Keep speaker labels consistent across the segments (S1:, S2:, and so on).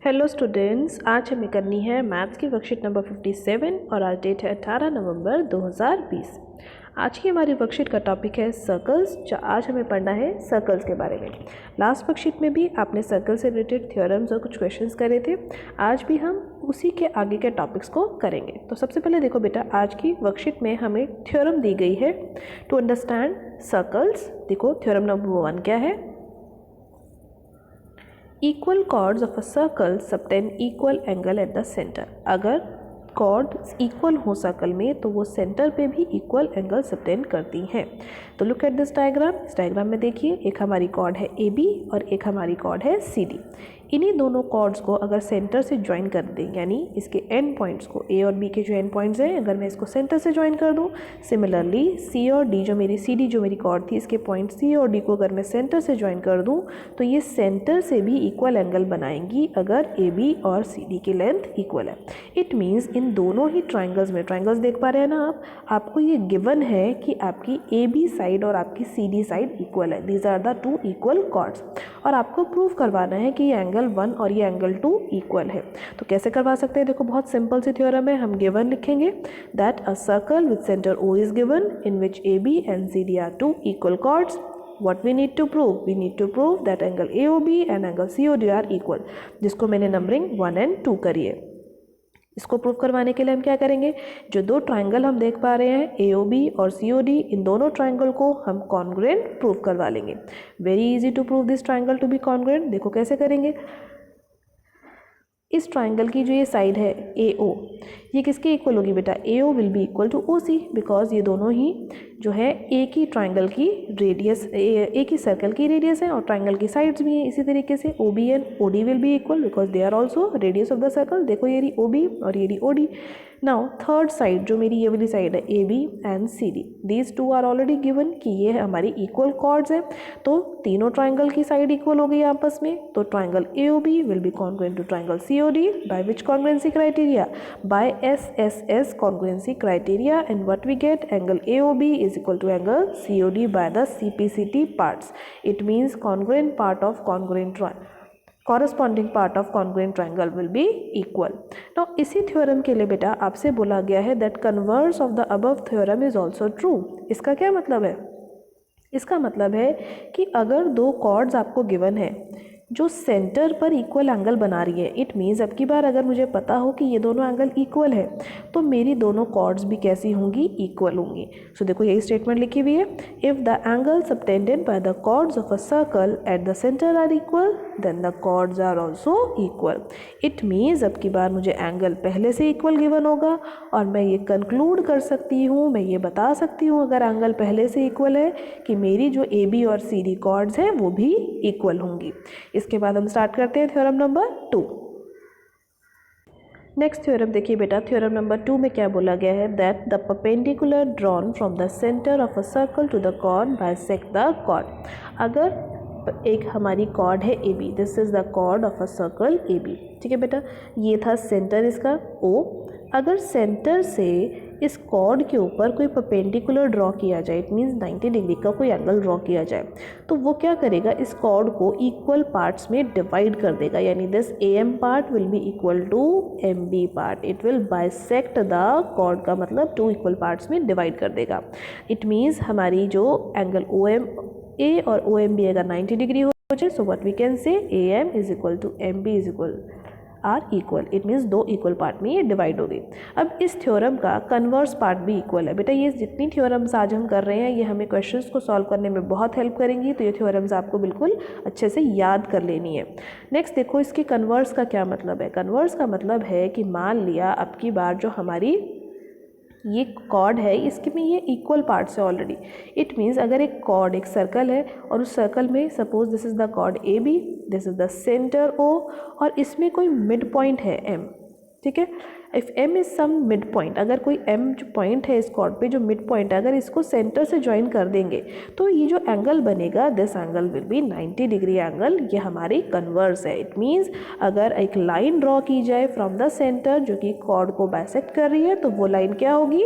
S1: Hello students, आज हमें करनी है मैथ्स की वर्कशीट नंबर 57 और आज डेट है 18 नवंबर 2020। आज की हमारी वर्कशीट का टॉपिक है सर्कल्स। आज हमें पढ़ना है सर्कल्स के बारे में। लास्ट वर्कशीट में भी आपने सर्कल से रिलेटेड थ्योरम्स और कुछ क्वेश्चंस करे थे। आज भी हम उसी के आगे के टॉपिक्स को करेंगे। तो सबसे पहले देखो बेटा, आज की वर्कशीट में हमें थ्योरम दी गई है टू अंडरस्टैंड सर्कल्स। देखो थ्योरम नंबर 1 क्या है। Equal chords of a circle subtend equal angle at the center। अगर chords equal हो सर्कल में तो वो सेंटर पे भी इक्वल एंगल सबटेंड करती हैं। तो लुक एट दिस डायग्राम। इस डायग्राम में देखिए, एक हमारी कॉर्ड है AB और एक हमारी कॉर्ड है CD। इन्हीं दोनों कॉर्ड्स को अगर सेंटर से ज्वाइन कर दें, यानी इसके एंड पॉइंट्स को A और B के जो एंड पॉइंट्स हैं, अगर मैं इसको सेंटर से ज्वाइन कर दूं, सिमिलरली C और D जो मेरी CD जो मेरी कॉर्ड थी, इसके पॉइंट C और D को अगर मैं सेंटर से ज्वाइन कर दूं तो ये सेंटर से भी इक्वल एंगल बनाएंगी अगर AB और CD की लेंथ इक्वल है। इट मीन्स इन दोनों ही ट्राइंगल्स में, ट्राइंगल्स देख पा रहे हैं ना आप, आपको ये गिवन है कि आपकी AB साइड और आपकी CD साइड इक्वल है। These are the two equal chords और आपको प्रूव करवाना है कि ये एंगल 1 और ये एंगल 2 इक्वल है। तो कैसे करवा सकते हैं? देखो बहुत सिंपल सी थ्योरम है। हम गिवन लिखेंगे that a circle with centre O is given in which AB and CD are two equal chords. What we need to prove? We need to prove that angle AOB and angle COD are equal, जिसको मैंने numbering 1 and 2 करी है। इसको prove करवाने के लिए हम क्या करेंगे, जो दो ट्राइंगल हम देख पा रहे हैं AOB और COD, इन दोनों ट्राइंगल को हम कॉन्ग्रुएंट प्रूव करवा लेंगे। Very easy to prove this triangle to be congruent. देखो कैसे करेंगे। इस ट्राइंगल की जो ये साइड है AO, ये किसके इक्वल होगी बेटा? AO will be equal to OC, because ये दोनों ही जो है एक ही ट्राइंगल की रेडियस, एक ही सर्कल की रेडियस है और ट्राइंगल की साइड्स भी हैं। इसी तरीके से OB and OD will be equal because they are also radius of the circle. देखो ये रही OB और ये रही OD। नाउ थर्ड साइड जो मेरी ये वाली साइड है AB and CD, these two are already given कि ये हमारी इक्वल कॉर्ड्स हैं। तो तीनों ट्राइंगल की साइड इक्वल हो गई आपस में। तो triangle AOB will be congruent to triangle COD by which congruency criteria? By SSS congruency criteria. And what we get? Angle AOB is equal to angle COD by the CPCT parts. It means congruent part of congruent corresponding part of congruent triangle will be equal. Now इसी theorem के लिए बेटा आपसे बोला गया है that converse of the above theorem is also true। इसका क्या मतलब है? इसका मतलब है कि अगर दो कॉर्ड्स आपको गिवन है जो सेंटर पर इक्वल एंगल बना रही है, इट मीन्स अब की बार अगर मुझे पता हो कि ये दोनों एंगल इक्वल है तो मेरी दोनों कॉर्ड्स भी कैसी होंगी? इक्वल होंगी। सो देखो यही स्टेटमेंट लिखी हुई है, if the angle subtended by the chords of a circle at the centre are equal then the chords are also equal. It means अब की बार मुझे एंगल पहले से इक्वल गिवन होगा और मैं ये कंक्लूड कर सकती हूँ, मैं ये बता सकती हूँ अगर एंगल पहले से इक्वल है कि मेरी जो AB और CD कॉर्ड्स हैं वो भी इक्वल होंगी। इसके बाद हम स्टार्ट करते हैं थ्योरम नंबर 2। नेक्स्ट थ्योरम देखिए बेटा, थ्योरम नंबर 2 में क्या बोला गया है that the perpendicular drawn from the centre of a circle to the chord bisect the chord. अगर एक हमारी कॉर्ड है AB, this is the chord of a circle AB, ठीक है बेटा, ये था सेंटर इसका O। अगर सेंटर से इस कॉर्ड के ऊपर कोई परपेंडिकुलर ड्रॉ किया जाए, इट मीन्स 90 डिग्री का कोई एंगल ड्रॉ किया जाए, तो वो क्या करेगा? इस कॉर्ड को इक्वल पार्ट्स में डिवाइड कर देगा। यानी this AM part will be equal to MB part. It will bisect the chord, का मतलब 2 इक्वल पार्ट्स में डिवाइड कर देगा। इट मीन्स हमारी जो एंगल OMA और OMB अगर 90 डिग्री हो जाए, so what we can say AM is equal to MB is equal are equal. It means 2 equal part में ये डिवाइड हो गई। अब इस थ्योरम का कन्वर्स पार्ट भी इक्वल है। बेटा ये जितनी थ्योरम्स आज हम कर रहे हैं ये हमें क्वेश्चंस को सॉल्व करने में बहुत हेल्प करेंगी, तो ये थ्योरम्स आपको बिल्कुल अच्छे से याद कर लेनी है। नेक्स्ट देखो इसके कन्वर्स का क्या मतलब है। कन्वर्स का मतलब है कि मान लिया अब की बार जो हमारी ये कॉर्ड है इसके में ये इक्वल पार्ट्स है ऑलरेडी। इट मीन्स अगर एक कॉर्ड, एक सर्कल है और उस सर्कल में suppose this is the chord AB, this is the centre O और इसमें कोई मिड पॉइंट है M, ठीक है। If M is some mid point, अगर कोई M जो पॉइंट है इस कॉर्ड पे जो मिड पॉइंट है, अगर इसको सेंटर से ज्वाइन कर देंगे तो ये जो एंगल बनेगा this angle will B 90 degree angle. ये हमारी कन्वर्स है। इट मीन्स अगर एक लाइन ड्रॉ की जाए फ्रॉम द सेंटर जो कि कॉर्ड को बाइसेक्ट कर रही है तो वो लाइन क्या होगी?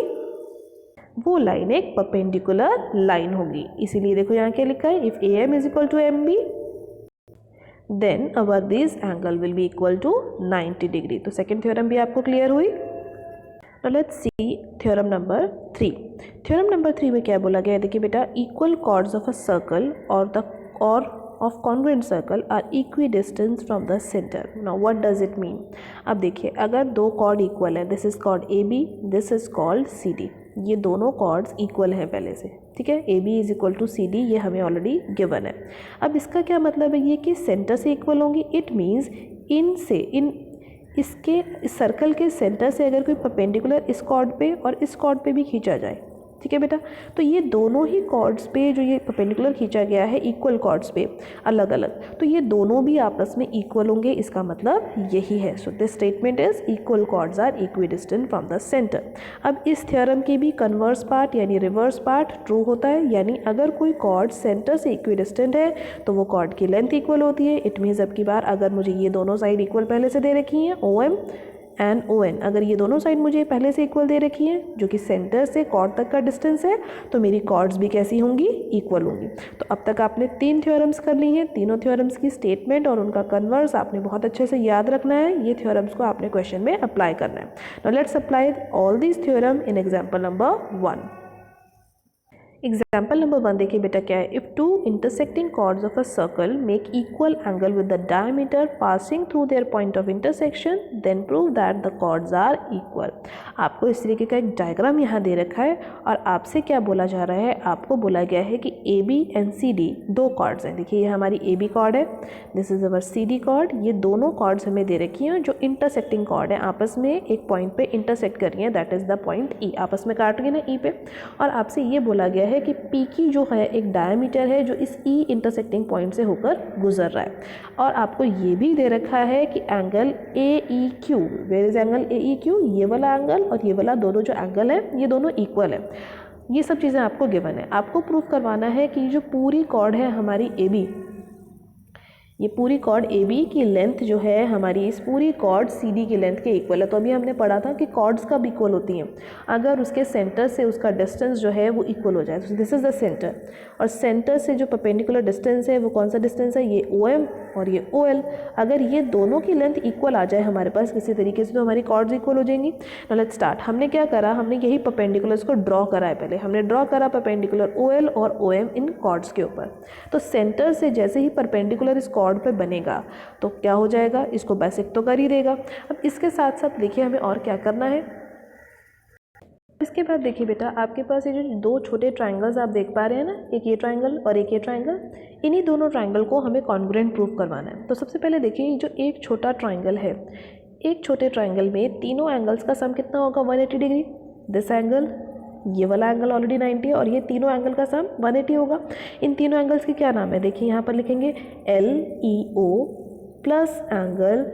S1: वो लाइन एक परपेंडिकुलर लाइन होगी। इसीलिए देखो यहाँ क्या लिखा है, if AM is equal to MB then our this angle will be equal to 90 degree. तो सेकेंड थ्योरम भी आपको क्लियर हुई। Now let's see theorem number 3. Theorem number 3 में क्या बोला गया है, देखिए बेटा, equal chords of a circle or of congruent circle are equidistant from the center. Now what does it mean? अब देखिए, अगर दो chord equal है, this is called AB, this is called CD, ये दोनों chords equal हैं पहले से, ठीक है। AB is equal to CD, ये हमें ऑलरेडी गिवन है। अब इसका क्या मतलब है, ये कि सेंटर से इक्वल होंगी। इट मीन्स इसके इस सर्कल के सेंटर से अगर कोई परपेंडिकुलर इस कॉर्ड पे और इस कॉर्ड पे भी खींचा जाए, ठीक है बेटा, तो ये दोनों ही कॉर्ड्स पे जो ये परपेंडिकुलर खींचा गया है इक्वल कॉर्ड्स पे अलग अलग, तो ये दोनों भी आपस में इक्वल होंगे, इसका मतलब यही है। So this statement is equal chords are equidistant from the centre. अब इस थ्योरम की भी कन्वर्स पार्ट यानी रिवर्स पार्ट ट्रू होता है, यानी अगर कोई कॉर्ड सेंटर से इक्विडिस्टेंट है तो वो कॉर्ड की लेंथ इक्वल होती है। इट मीन्स अब की बार अगर मुझे ये दोनों साइड इक्वल पहले से दे रखी हैं, OM एंड ON, अगर ये दोनों साइड मुझे पहले से इक्वल दे रखी हैं जो कि सेंटर से कॉर्ड तक का डिस्टेंस है, तो मेरी कॉर्ड्स भी कैसी होंगी, इक्वल होंगी। तो अब तक आपने 3 थ्योरम्स कर ली हैं, तीनों थ्योरम्स की स्टेटमेंट और उनका कन्वर्स आपने बहुत अच्छे से याद रखना है। ये थ्योरम्स को आपने क्वेश्चन में अप्लाई करना है। Now let's apply all these theorem in example number 1। Example number 1 देखिए बेटा क्या है, if two intersecting chords of a circle make equal angle with the diameter passing through their point of intersection then prove that the chords are equal. आपको इस तरीके का एक diagram यहाँ दे रखा है और आपसे क्या बोला जा रहा है, आपको बोला गया है कि AB एंड CD दो कॉर्ड्स हैं। देखिए ये हमारी AB कॉर्ड है, this is our CD chord, ये दोनों कॉर्ड्स हमें दे रखी हैं जो इंटरसेक्टिंग कॉर्ड है, आपस में एक पॉइंट पे इंटरसेक्ट कर रही हैं, that is the point E, आपस में काट रही है ना E पे। और आपसे ये बोला गया है कि P की जो है एक डायमीटर है जो इस E इंटरसेक्टिंग पॉइंट से होकर गुजर रहा है। और आपको ये भी दे रखा है कि angle AEQ, where is angle AEQ, ये वाला एंगल और ये वाला दोनों जो एंगल है ये दोनों इक्वल है। ये सब चीज़ें आपको गिवन है। आपको प्रूफ करवाना है कि जो पूरी कॉर्ड है हमारी AB, ये पूरी कॉर्ड AB की लेंथ जो है हमारी इस पूरी कॉर्ड CD की लेंथ के इक्वल है। तो अभी हमने पढ़ा था कि कॉर्ड्स कब इक्वल होती हैं, अगर उसके सेंटर से उसका डिस्टेंस जो है वो इक्वल हो जाए। तो दिस इज़ द सेंटर, और सेंटर से जो परपेंडिकुलर डिस्टेंस है वो कौन सा डिस्टेंस है, ये OM और ये OL। अगर ये दोनों की लेंथ इक्वल आ जाए हमारे पास किसी तरीके से, तो हमारी कॉर्ड्स इक्वल हो जाएंगी। Now let's start. हमने क्या करा, हमने यही परपेंडिकुलर्स को ड्रॉ करा है। पहले हमने ड्रॉ करा परपेंडिकुलर OL और OM इन कॉर्ड्स के ऊपर। तो सेंटर से जैसे ही परपेंडिकुलर इस कॉर्ड पे बनेगा तो क्या हो जाएगा, इसको बाइसेक्ट तो कर ही देगा। अब इसके साथ साथ देखिए हमें और क्या करना है। इसके बाद देखिए बेटा, आपके पास ये जो दो छोटे ट्रायंगल्स आप देख पा रहे हैं ना, एक ये ट्रायंगल और एक ये ट्रायंगल, इन्हीं दोनों ट्रायंगल को हमें कॉन्ग्रुएंट प्रूफ करवाना है। तो सबसे पहले देखिए जो एक छोटा ट्रायंगल है, एक छोटे ट्रायंगल में तीनों एंगल्स का सम कितना होगा, 180 डिग्री। दिस एंगल, ये वाला एंगल ऑलरेडी 90 है और ये तीनों एंगल का सम 180 होगा। इन तीनों एंगल्स की क्या नाम है, देखिए यहाँ पर लिखेंगे LEO plus angle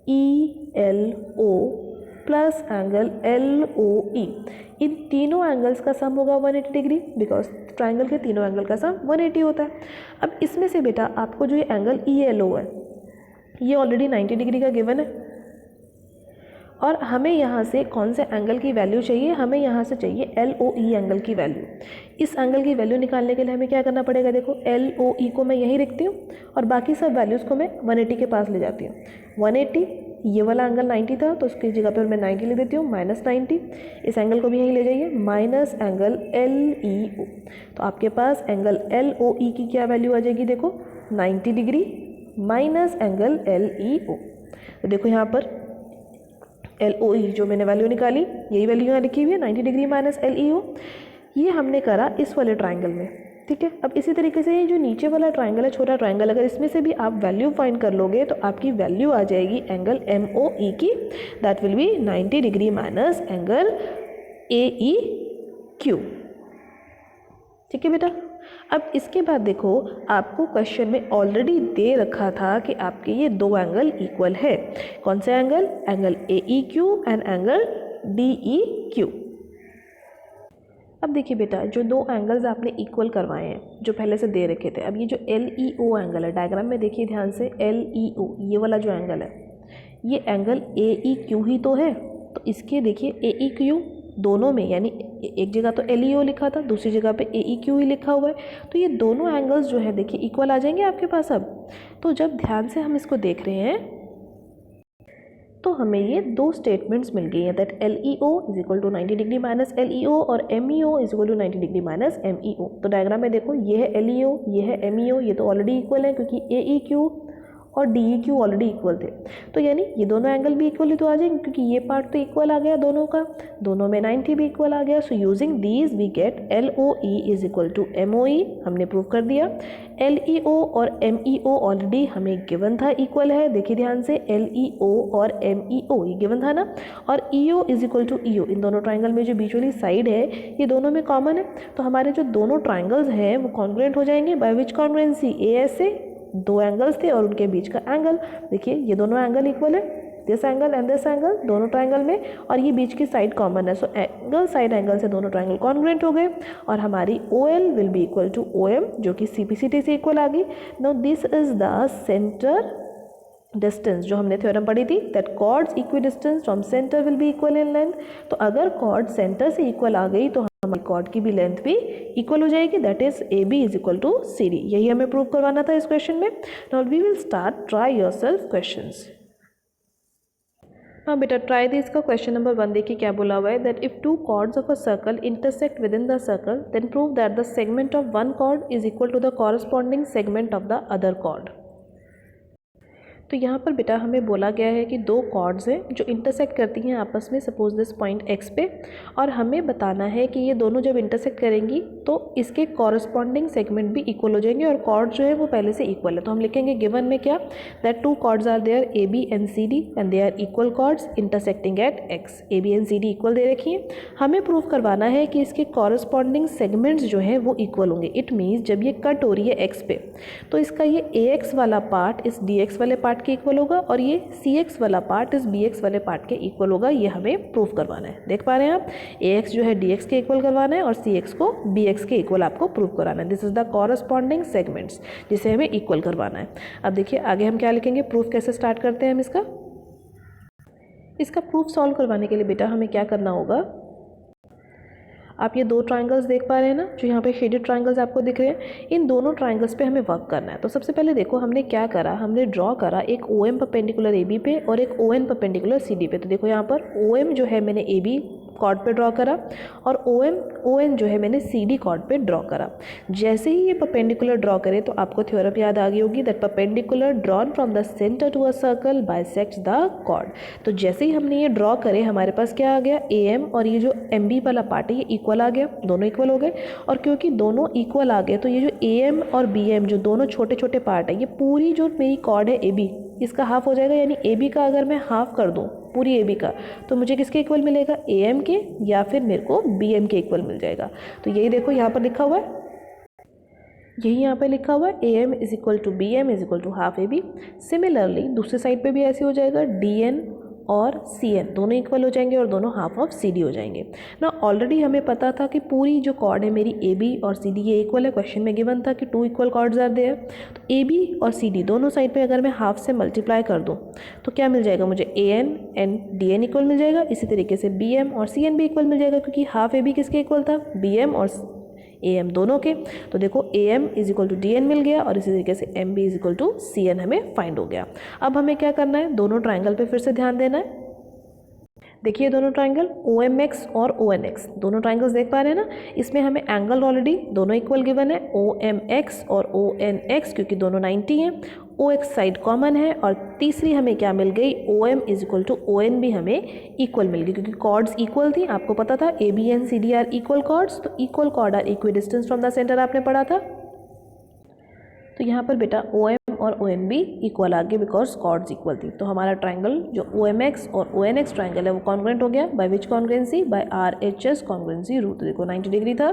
S1: ELO plus angle LOE। इन तीनों एंगल्स का सम होगा 180 डिग्री, बिकॉज ट्रायंगल के तीनों एंगल का सम 180 होता है। अब इसमें से बेटा आपको जो ये एंगल ELO है ये ऑलरेडी 90 डिग्री का गिवन है, और हमें यहाँ से कौन से एंगल की वैल्यू चाहिए, हमें यहाँ से चाहिए LOE एंगल की वैल्यू। इस एंगल की वैल्यू निकालने के लिए हमें क्या करना पड़ेगा, देखो LOE को मैं यहीं रखती हूँ और बाकी सब वैल्यूज़ को मैं 180 के पास ले जाती हूँ। 180, ये वाला एंगल 90 था तो उसकी जगह पर मैं 90 ले देती हूँ, -90। इस एंगल को भी यहीं ले जाइए, माइनस एंगल LEO। तो आपके पास एंगल LOE की क्या वैल्यू आ जाएगी, देखो 90 डिग्री माइनस एंगल LEO। तो देखो यहाँ पर LOE जो मैंने वैल्यू निकाली, यही वैल्यू यहाँ लिखी हुई है, 90 डिग्री माइनस LEO। ये हमने करा इस वाले ट्रायंगल में, ठीक है। अब इसी तरीके से ये जो नीचे वाला ट्रायंगल है, छोटा ट्रायंगल, अगर इसमें से भी आप वैल्यू फाइंड कर लोगे तो आपकी वैल्यू आ जाएगी एंगल MOE की, that will be 90 degree minus angle AEQ, ठीक है बेटा। अब इसके बाद देखो आपको क्वेश्चन में ऑलरेडी दे रखा था कि आपके ये दो एंगल इक्वल है। कौन से angle, angle AEQ and angle DEQ। अब देखिए बेटा जो दो एंगल्स आपने इक्वल करवाए हैं जो पहले से दे रखे थे, अब ये जो LEO एंगल है, डायग्राम में देखिए ध्यान से, LEO ये वाला जो एंगल है ये एंगल AEQ ही तो है। तो इसके देखिए AEQ दोनों में, यानी एक जगह तो LEO लिखा था, दूसरी जगह पे AEQ ही लिखा हुआ है, तो ये दोनों एंगल्स जो है देखिए इक्वल आ जाएंगे आपके पास। अब तो जब ध्यान से हम इसको देख रहे हैं तो हमें ये दो स्टेटमेंट्स मिल गई हैं, that LEO is equal to 90 degree minus LEO और MEO is equal to 90 degree minus MEO। तो डायग्राम में देखो ये है LEO, ये है MEO, ये तो ऑलरेडी इक्वल है क्योंकि AEQ और DEQ ऑलरेडी इक्वल थे। तो यानी ये दोनों एंगल भी इक्वल ही तो आ जाएंगे क्योंकि ये पार्ट तो इक्वल आ गया दोनों का, दोनों में 90 भी इक्वल आ गया। So using these we get LOE is equal to MOE, हमने प्रूव कर दिया। LEO और MEO ऑलरेडी हमें गिवन था इक्वल है, देखिए ध्यान से LEO और MEO ये गिवन था ना, और EO is equal to EO, इन दोनों ट्राइंगल में जो बीच वाली साइड है ये दोनों में कॉमन है, तो हमारे जो दोनों ट्राइंगल्स हैं वो कॉन्ग्रुएंट हो जाएंगे। Bye which congruency? AS से दो एंगल्स थे और उनके बीच का एंगल, देखिए ये दोनों एंगल इक्वल है, this angle and this angle दोनों ट्राइंगल में, और ये बीच की साइड कॉमन है। सो एंगल साइड एंगल से दोनों ट्राइंगल कॉन्ग्रुएंट हो गए और हमारी OL will be equal to OM जो कि CPCT से इक्वल आ गई। Now this is the centre distance जो हमने थ्योरम पढ़ी थी, that chords equidistance from centre will be equal in length. तो अगर कॉर्ड सेंटर से इक्वल आ गई तो हमारी कॉर्ड की भी लेंथ भी इक्वल हो जाएगी, that is AB is equal to CD। यही हमें प्रूव करवाना था इस क्वेश्चन में। Now we will start try yourself questions. हाँ बेटा ट्राई दिस का क्वेश्चन नंबर 1 देखिए क्या बोला हुआ है, that if two chords of a circle intersect within the circle then prove that the segment of one chord is equal to the corresponding segment of the other chord. तो यहाँ पर बेटा हमें बोला गया है कि दो कॉर्ड्स हैं जो इंटरसेक्ट करती हैं आपस में, सपोज दिस पॉइंट X पे, और हमें बताना है कि ये दोनों जब इंटरसेक्ट करेंगी तो इसके कॉरस्पॉन्डिंग सेगमेंट भी इक्वल हो जाएंगे और कॉर्ड जो है वो पहले से इक्वल है। तो हम लिखेंगे गिवन में क्या, that two chords are there AB and CD and they are equal chords intersecting at X। AB and CD equal दे रखी है, हमें प्रूव करवाना है कि इसके कॉरस्पॉन्डिंग सेगमेंट्स जो हैं वो इक्वल होंगे। इट मीन्स जब ये कट हो रही है X पे तो इसका ये AX वाला पार्ट इस DX वाले पार्ट के इक्वल होगा और ये CX वाला पार्ट इस BX वाले पार्ट के इक्वल होगा। ये हमें प्रूफ करवाना है। देख पा रहे हैं आप, AX जो है DX के इक्वल करवाना है और CX को BX के इक्वल आपको प्रूफ कराना है। This is the corresponding segments जिसे हमें इक्वल करवाना है। अब देखिए आगे हम क्या लिखेंगे, प्रूफ कैसे स्टार्ट करते हैं हम इसका प्रूफ सॉल्व करवाने के लिए बेटा हमें क्या करना होगा, आप ये दो ट्राइंगल्स देख पा रहे हैं ना, जो यहाँ पे शेडेड ट्राइंगल्स आपको दिख रहे हैं, इन दोनों ट्राइंगल्स पे हमें वर्क करना है। तो सबसे पहले देखो हमने क्या करा, हमने ड्रॉ करा एक OM परपेंडिकुलर AB पे और एक ON परपेंडिकुलर CD पे। तो देखो यहाँ पर OM जो है मैंने AB कॉर्ड पे ड्रॉ करा और ON जो है मैंने CD कॉर्ड पे ड्रॉ करा। जैसे ही ये परपेंडिकुलर ड्रॉ करे तो आपको थ्योरम याद आ गई होगी, that perpendicular drawn from the centre to a circle bisects the chord. तो जैसे ही हमने ये ड्रॉ करे हमारे पास क्या आ गया, AM और ये जो MB वाला पार्ट है ये इक्वल आ गया, दोनों इक्वल हो गए। और क्योंकि दोनों इक्वल आ गए तो ये जो AM और BM जो दोनों छोटे छोटे पार्ट है, ये पूरी जो मेरी कॉर्ड है AB इसका हाफ हो जाएगा, यानी AB का अगर मैं हाफ कर दूँ पूरी AB का तो मुझे किसके इक्वल मिलेगा, AM के, या फिर मेरे को BM के इक्वल मिल जाएगा। तो यही देखो यहाँ पर लिखा हुआ है, यही यहाँ पे लिखा हुआ है AM is equal to BM is equal to half AB। Similarly दूसरे साइड पे भी ऐसे हो जाएगा, DN और CN दोनों इक्वल हो जाएंगे और दोनों हाफ ऑफ CD हो जाएंगे ना। ऑलरेडी हमें पता था कि पूरी जो कॉर्ड है मेरी AB और CD ये इक्वल है, क्वेश्चन में गिवन था कि two equal chords are there. तो AB और CD दोनों साइड पे अगर मैं हाफ से मल्टीप्लाई कर दूं तो क्या मिल जाएगा मुझे, AN एंड DN इक्वल मिल जाएगा। इसी तरीके से BM और CN भी इक्वल मिल जाएगा क्योंकि हाफ AB किसके इक्वल था, BM और AM दोनों के। तो देखो AM is equal to DN मिल गया और इसी तरीके से MB is equal to CN हमें फाइंड हो गया। अब हमें क्या करना है, दोनों ट्राइंगल पे फिर से ध्यान देना है। देखिए दोनों ट्राइंगल OMX और ONX दोनों ट्राइंगल्स देख पा रहे हैं ना, इसमें हमें एंगल ऑलरेडी दोनों इक्वल गिवन है, OMX और ONX क्योंकि दोनों 90 हैं, OX साइड कॉमन है। और तीसरी हमें क्या मिल गई, OM is equal to ON भी हमें इक्वल मिल गई क्योंकि कॉर्ड्स इक्वल थी। आपको पता था AB and CD are equal chords, तो equal chord are equidistance from the centre आपने पढ़ा था। तो यहाँ पर बेटा OM और ON भी इक्वल आ गए बिकॉज कॉर्ड्स इक्वल थी। तो हमारा ट्राइंगल जो OMX और ONX ट्राइंगल है वो कॉन्ग्रुएंट हो गया। By which congruency, by RHS congruency rule. तो देखो 90 डिग्री था।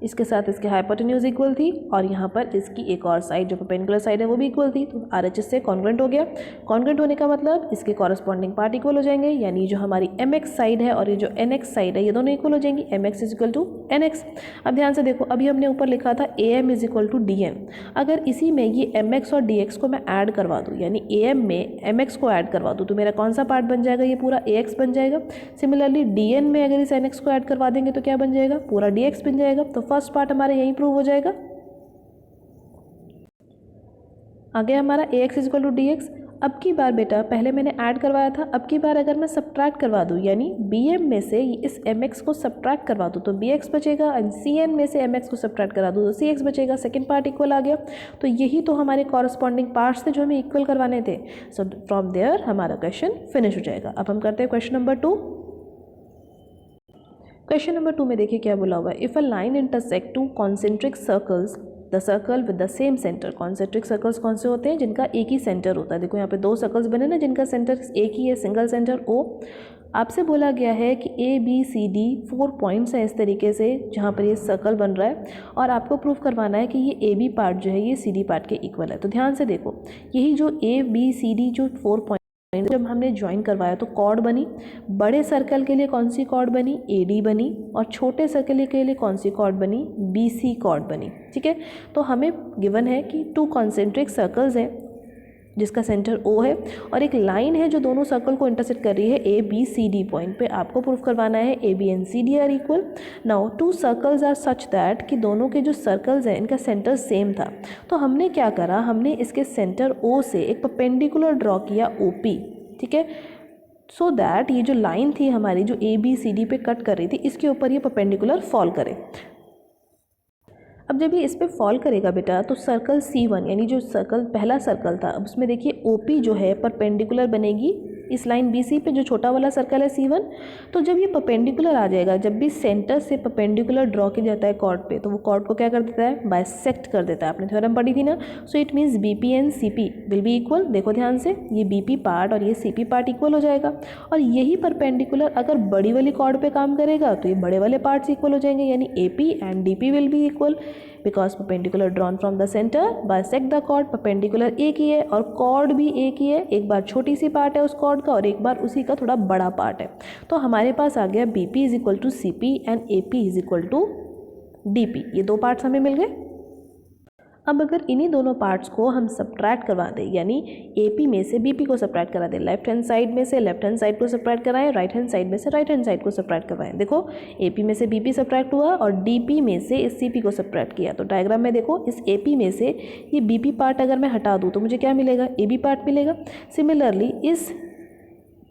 S1: इसके साथ इसके हाइपोटेन्यूज इक्वल थी और यहाँ पर इसकी एक और साइड जो परपेंडिकुलर साइड है वो भी इक्वल थी, तो RHS से कॉन्ग्रुएंट हो गया। कॉन्ग्रुएंट होने का मतलब इसके कॉरस्पॉन्डिंग पार्ट इक्वल हो जाएंगे, यानी जो हमारी MX साइड है और ये जो NX साइड है ये दोनों इक्वल हो जाएंगी। MX is equal to NX। अब ध्यान से देखो, अभी हमने ऊपर लिखा था AM is equal to DN। अगर इसी में ये MX और DX को मैं ऐड करवा दूँ, यानी AM में MX को ऐड करवा दूँ, तो मेरा कौन सा पार्ट बन जाएगा? ये पूरा AX बन जाएगा। सिमिलरली DN में अगर इस NX को ऐड करवा देंगे तो क्या बन जाएगा? पूरा DX बन जाएगा। तो फर्स्ट पार्ट हमारा यहीं प्रूव हो जाएगा। आगे हमारा AX is equal to DX। अब की बार बेटा, पहले मैंने ऐड करवाया था, अब की बार अगर मैं सब्ट्रैक्ट करवा दूँ, यानी BM में से इस MX को सब्ट्रैक्ट करवा दूँ तो BX बचेगा, एंड CN में से MX को सब्ट्रैक्ट करा दूँ तो CX बचेगा। सेकंड पार्ट इक्वल आ गया। तो यही तो हमारे कॉरस्पॉन्डिंग पार्ट्स थे जो हमें इक्वल करवाने थे। सो फ्रॉम देयर हमारा क्वेश्चन फिनिश हो जाएगा। अब हम करते हैं क्वेश्चन नंबर 2। क्वेश्चन नंबर 2 में देखिए क्या बोला हुआ है। If a line intersect to concentric circles the circle with the same centre. Concentric circles कौन से होते हैं? जिनका एक ही सेंटर होता है। देखो यहाँ पे 2 सर्कल्स बने ना जिनका सेंटर एक ही है, सिंगल सेंटर O। आपसे बोला गया है कि ABCD 4 पॉइंट्स हैं इस तरीके से जहाँ पर ये सर्कल बन रहा है, और आपको प्रूफ करवाना है कि ये AB पार्ट जो है ये CD पार्ट के इक्वल है। तो ध्यान से देखो, यही जो ABCD जो 4 पॉइंट जब हमने ज्वाइन करवाया तो कॉर्ड बनी। बड़े सर्कल के लिए कौन सी कॉर्ड बनी? AD बनी। और छोटे सर्कल के लिए कौन सी कॉर्ड बनी? BC कॉर्ड बनी। ठीक है, तो हमें गिवन है कि 2 कॉन्सेंट्रिक सर्कल्स हैं जिसका सेंटर O है, और एक लाइन है जो दोनों सर्कल को इंटरसेक्ट कर रही है ABCD पॉइंट पे। आपको प्रूफ करवाना है AB and CD are equal. Now 2 circles are such that कि दोनों के जो सर्कल्स हैं इनका सेंटर सेम था। तो हमने क्या करा, हमने इसके सेंटर O से एक परपेंडिकुलर ड्रॉ किया OP। ठीक है, सो दैट ये जो लाइन थी हमारी जो ABCD पे कट कर रही थी इसके ऊपर ये परपेंडिकुलर फॉल करे। अब जब ये इस पर फॉल करेगा बेटा तो सर्कल C1 यानी जो सर्कल पहला सर्कल था, अब उसमें देखिए OP जो है परपेंडिकुलर बनेगी इस लाइन BC पे, जो छोटा वाला सर्कल है C1। तो जब ये परपेंडिकुलर आ जाएगा, जब भी सेंटर से परपेंडिकुलर ड्रॉ किया जाता है कॉर्ड पे, तो वो कॉर्ड को क्या कर देता है? बाइसेक्ट कर देता है। आपने थ्योरम पढ़ी थी ना। So it means BP and CP will be equal. देखो ध्यान से, ये BP पार्ट और ये CP पार्ट इक्वल हो जाएगा, और यही परपेंडिकुलर अगर बड़ी वाली कॉर्ड पे काम करेगा तो ये बड़े वाले पार्ट्स इक्वल हो जाएंगे, यानी AP and DP will be equal because perpendicular drawn from the centre bisect the chord. Perpendicular एक ही है और कॉर्ड भी एक ही है, एक बार छोटी सी पार्ट है उस कॉर्ड का और एक बार उसी का थोड़ा बड़ा पार्ट है। तो हमारे पास आ गया BP is equal to CP and AP is equal to DP। ये 2 पार्ट्स हमें मिल गए। अब अगर इन्हीं दोनों पार्ट्स को हम सब्ट्रैक्ट करवा दें, यानी AP में से BP को सब्ट्रैक्ट करा दें, लेफ्ट हैंड साइड में से लेफ्ट हैंड साइड को सब्ट्रैक्ट कराएं, राइट हैंड साइड में से राइट हैंड साइड को सब्ट्रैक्ट करवाएं। देखो AP में से BP सब्ट्रैक्ट हुआ और DP में से इस CP को सब्ट्रैक्ट किया। तो डायग्राम में देखो, इस AP में से ये BP पार्ट अगर मैं हटा दूँ तो मुझे क्या मिलेगा? AB पार्ट मिलेगा। सिमिलरली इस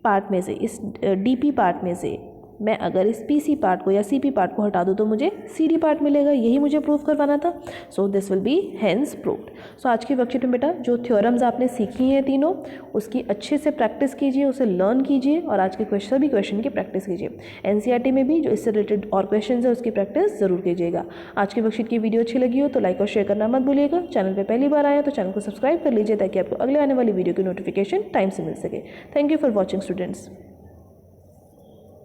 S1: पार्ट में से, इस DP पार्ट में से मैं अगर इस PC पार्ट को या CP पार्ट को हटा दूँ तो मुझे CD पार्ट मिलेगा। यही मुझे प्रूफ करवाना था। So this will be hence proved. So आज की वर्कशीट में बेटा जो थ्योरम्स आपने सीखी हैं तीनों, उसकी अच्छे से प्रैक्टिस कीजिए, उसे लर्न कीजिए और आज के सभी क्वेश्चन की प्रैक्टिस कीजिए। NCERT में भी जो इससे रिलेटेड और क्वेश्चन है उसकी प्रैक्टिस जरूर कीजिएगा। आज की वर्कशीट की वीडियो अच्छी लगी हो तो लाइक और शेयर करना मत भूलिएगा। चैनल पर पहली बार आए तो चैनल को सब्सक्राइब कर लीजिए ताकि आपको अगले आने वाली वीडियो की नोटिफिकेशन टाइम से मिल सके। Thank you for watching students.